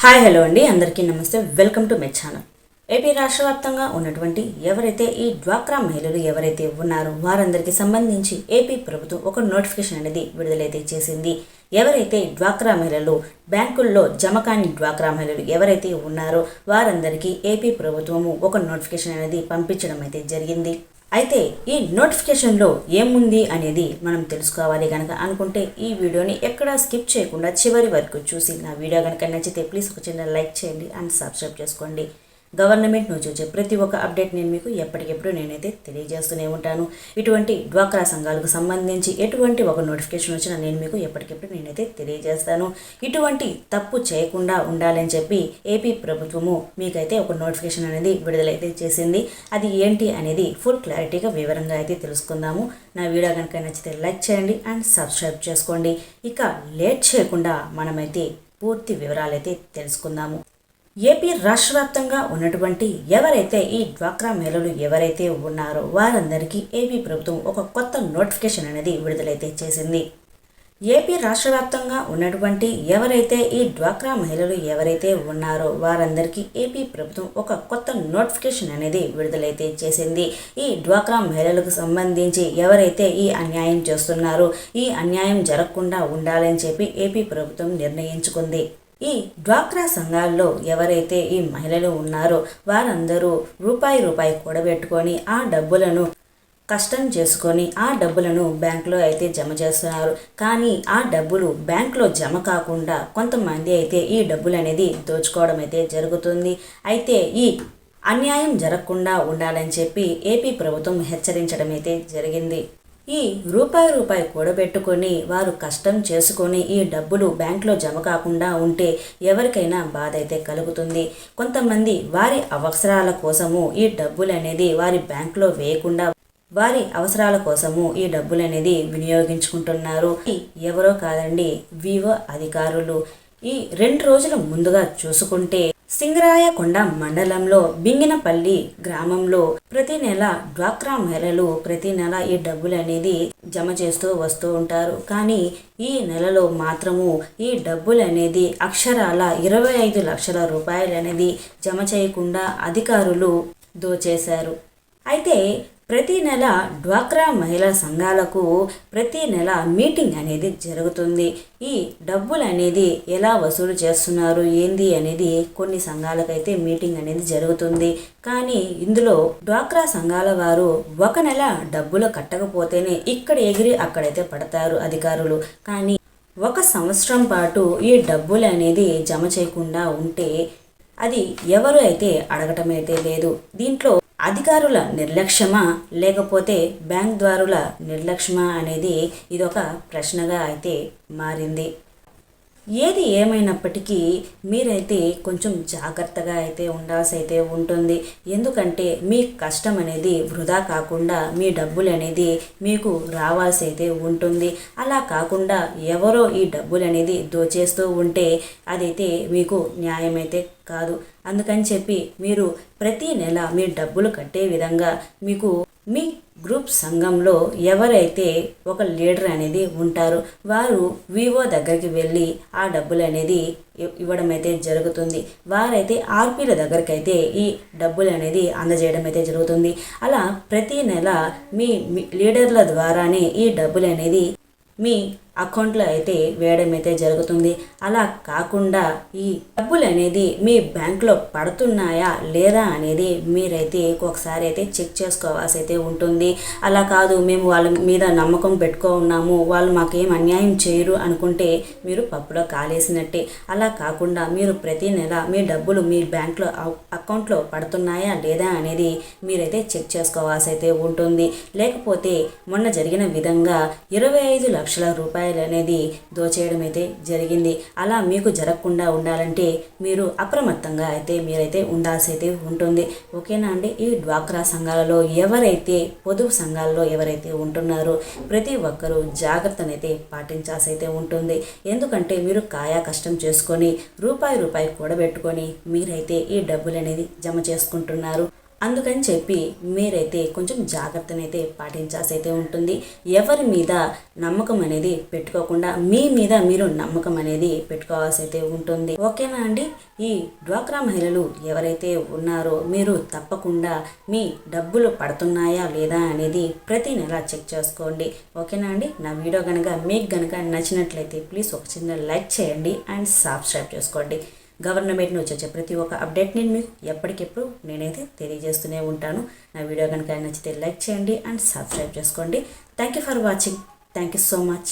Hi hello అండి, అందరికీ నమస్తే. Welcome to my channel. AP రాష్ట్ర వ్యాప్తంగా ఉన్నటువంటి ఎవరైతే ఈ డ్వాక్రా మహిళలు ఎవరైతే ఉన్నారో వారందరికీ సంబంధించి ఏపీ ప్రభుత్వం ఒక నోటిఫికేషన్ అనేది విడుదలైతే చేసింది. ఎవరైతే డ్వాక్రా మహిళలు బ్యాంకుల్లో జమ కాని డ్వాక్రా మహిళలు ఎవరైతే ఉన్నారో వారందరికీ ఏపీ ప్రభుత్వము ఒక నోటిఫికేషన్ అనేది పంపించడం అయితే జరిగింది. అయితే ఈ నోటిఫికేషన్లో ఏముంది అనేది మనం తెలుసుకోవాలి కనుక అనుకుంటే ఈ వీడియోని ఎక్కడా స్కిప్ చేయకుండా చివరి వరకు చూసి నా వీడియో కనుక నచ్చితే ప్లీజ్ ఒక చిన్న లైక్ చేయండి అండ్ సబ్స్క్రైబ్ చేసుకోండి. గవర్నమెంట్ నుంచి వచ్చే ప్రతి ఒక్క అప్డేట్ నేను మీకు ఎప్పటికెప్పుడు నేనైతే తెలియజేస్తూనే ఉంటాను. ఇటువంటి డ్వాక్రా సంఘాలకు సంబంధించి ఎటువంటి ఒక నోటిఫికేషన్ వచ్చినా నేను మీకు ఎప్పటికెప్పుడు నేనైతే తెలియజేస్తాను. ఇటువంటి తప్పు చేయకుండా ఉండాలని చెప్పి ఏపీ ప్రభుత్వము మీకైతే ఒక నోటిఫికేషన్ అనేది విడుదలైతే చేసింది. అది ఏంటి అనేది ఫుల్ క్లారిటీగా వివరంగా అయితే తెలుసుకుందాము. నా వీడియో కనుక నచ్చితే లైక్ చేయండి అండ్ సబ్స్క్రైబ్ చేసుకోండి. ఇక లేట్ చేయకుండా మనమైతే పూర్తి వివరాలైతే తెలుసుకుందాము. ఏపీ రాష్ట్ర వ్యాప్తంగా ఉన్నటువంటి ఎవరైతే ఈ డ్వాక్రా మహిళలు ఎవరైతే ఉన్నారో వారందరికీ ఏపీ ప్రభుత్వం ఒక కొత్త నోటిఫికేషన్ అనేది విడుదలైతే చేసింది. ఏపీ రాష్ట్ర వ్యాప్తంగా ఉన్నటువంటి ఎవరైతే ఈ డ్వాక్రా మహిళలు ఎవరైతే ఉన్నారో వారందరికీ ఏపీ ప్రభుత్వం ఒక కొత్త నోటిఫికేషన్ అనేది విడుదలైతే చేసింది. ఈ డ్వాక్రా మహిళలకు సంబంధించి ఎవరైతే ఈ అన్యాయం చేస్తున్నారో ఈ అన్యాయం జరగకుండా ఉండాలని చెప్పి ఏపీ ప్రభుత్వం నిర్ణయించుకుంది. ఈ డ్వాక్రా సంఘాల్లో ఎవరైతే ఈ మహిళలు ఉన్నారో వారందరూ రూపాయి కూడబెట్టుకొని ఆ డబ్బులను కష్టం చేసుకొని ఆ డబ్బులను బ్యాంకులో అయితే జమ చేస్తున్నారు. కానీ ఆ డబ్బులు బ్యాంకులో జమ కాకుండా కొంతమంది అయితే ఈ డబ్బులు అనేది దోచుకోవడం అయితే జరుగుతుంది. అయితే ఈ అన్యాయం జరగకుండా ఉండాలని చెప్పి ఏపీ ప్రభుత్వం హెచ్చరించడం అయితే జరిగింది. ఈ రూపాయి కూడబెట్టుకొని వారు కష్టం చేసుకొని ఈ డబ్బులు బ్యాంకులో జమ కాకుండా ఉంటే ఎవరికైనా బాధ అయితే కలుగుతుంది. కొంతమంది వారి అవసరాల కోసము ఈ డబ్బులు అనేది వారి బ్యాంకులో వేయకుండా వారి అవసరాల కోసము ఈ డబ్బులు అనేది వినియోగించుకుంటున్నారు. ఎవరో కాదండి, వివో అధికారులు. ఈ 2 రోజుల ముందుగా చూసుకుంటే సింగరాయకొండ మండలంలో బింగినపల్లి గ్రామంలో ప్రతి నెల డ్వాక్రా మహిళలు ప్రతి నెల ఈ డబ్బులు అనేది జమ చేస్తూ వస్తూ ఉంటారు. కానీ ఈ నెలలో మాత్రము ఈ డబ్బులు అనేది అక్షరాల 25 లక్షల రూపాయలు అనేది జమ చేయకుండా అధికారులు దోచేశారు. అయితే ప్రతి నెల డ్వాక్రా మహిళా సంఘాలకు ప్రతి నెల మీటింగ్ అనేది జరుగుతుంది. ఈ డబ్బులు అనేది ఎలా వసూలు చేస్తున్నారు ఏంది అనేది కొన్ని సంఘాలకైతే మీటింగ్ అనేది జరుగుతుంది. కానీ ఇందులో డ్వాక్రా సంఘాల వారు ఒక నెల డబ్బులు కట్టకపోతేనే ఇక్కడ ఎగిరి అక్కడైతే పడతారు అధికారులు. కానీ 1 సంవత్సరం పాటు ఈ డబ్బులు అనేది జమ చేయకుండా ఉంటే అది ఎవరు అయితే అడగటం అయితే లేదు. దీంట్లో అధికారుల నిర్లక్ష్యమా లేకపోతే బ్యాంక్ నిర్లక్ష్యమా అనేది ఇదొక ప్రశ్నగా అయితే మారింది. ఏది ఏమైనప్పటికీ మీరైతే కొంచెం జాగ్రత్తగా అయితే ఉండాల్సి అయితే ఉంటుంది. ఎందుకంటే మీ కష్టం అనేది వృధా కాకుండా మీ డబ్బులు అనేది మీకు రావాల్సి అయితే ఉంటుంది. అలా కాకుండా ఎవరో ఈ డబ్బులు అనేది దోచేస్తూ ఉంటే అదైతే మీకు న్యాయం అయితే కాదు. అందుకని చెప్పి మీరు ప్రతి నెల మీ డబ్బులు కట్టే విధంగా మీకు మీ గ్రూప్ సంఘంలో ఎవరైతే ఒక లీడర్ అనేది ఉంటారో వారు వివో దగ్గరికి వెళ్ళి ఆ డబ్బులు అనేది ఇవ్వడం అయితే జరుగుతుంది. వారైతే ఆర్పీల దగ్గరికి అయితే ఈ డబ్బులు అనేది అందజేయడం అయితే జరుగుతుంది. అలా ప్రతి నెల మీ లీడర్ల ద్వారానే ఈ డబ్బులు అనేది మీ అకౌంట్లో అయితే వేయడం అయితే జరుగుతుంది. అలా కాకుండా ఈ డబ్బులు అనేది మీ బ్యాంకులో పడుతున్నాయా లేదా అనేది మీరైతే ఒకసారి అయితే చెక్ చేసుకోవాల్సి అయితే ఉంటుంది. అలా కాదు మేము వాళ్ళ మీద నమ్మకం ఉన్నాము, వాళ్ళు మాకేం అన్యాయం చేయరు అనుకుంటే మీరు పప్పులో కాలేసినట్టే. అలా కాకుండా మీరు ప్రతి నెల మీ డబ్బులు మీ బ్యాంకులో అకౌంట్లో పడుతున్నాయా లేదా అనేది మీరైతే చెక్ చేసుకోవాల్సి అయితే ఉంటుంది. లేకపోతే మొన్న జరిగిన విధంగా 25 లక్షల రూపాయలు అనేది దోచేయడం అయితే జరిగింది. అలా మీకు జరగకుండా ఉండాలంటే మీరు అప్రమత్తంగా అయితే మీరైతే ఉండాల్సి అయితే ఉంటుంది. ఓకేనా అండి? ఈ డ్వాక్రా సంఘాలలో ఎవరైతే పొదుపు సంఘాలలో ఎవరైతే ఉంటున్నారో ప్రతి ఒక్కరూ జాగ్రత్తనైతే పాటించాల్సి అయితే ఉంటుంది. ఎందుకంటే మీరు కాయా కష్టం చేసుకొని రూపాయి కూడబెట్టుకొని మీరైతే ఈ డబ్బులు అనేది జమ చేసుకుంటున్నారు. అందుకని చెప్పి మీరైతే కొంచెం జాగ్రత్తనైతే పాటించాల్సి అయితే ఉంటుంది. ఎవరి మీద నమ్మకం అనేది పెట్టుకోకుండా మీ మీద మీరు నమ్మకం అనేది పెట్టుకోవాల్సి అయితే ఉంటుంది. ఓకేనా అండి? ఈ డ్వాక్రా మహిళలు ఎవరైతే ఉన్నారో మీరు తప్పకుండా మీ డబ్బులు పడుతున్నాయా లేదా అనేది ప్రతి నెల చెక్ చేసుకోండి. ఓకేనా అండి? నా వీడియో కనుక మీకు కనుక నచ్చినట్లయితే ప్లీజ్ ఒక చిన్న లైక్ చేయండి అండ్ సబ్స్క్రైబ్ చేసుకోండి. గవర్నమెంట్ నుంచి వచ్చే ప్రతి ఒక్క అప్డేట్ నేను మీకు ఎప్పటికెప్పుడు నేనైతే తెలియజేస్తూనే ఉంటాను. నా వీడియో కనుక నచ్చితే లైక్ చేయండి అండ్ సబ్స్క్రైబ్ చేసుకోండి. Thank you for watching. Thank you so much.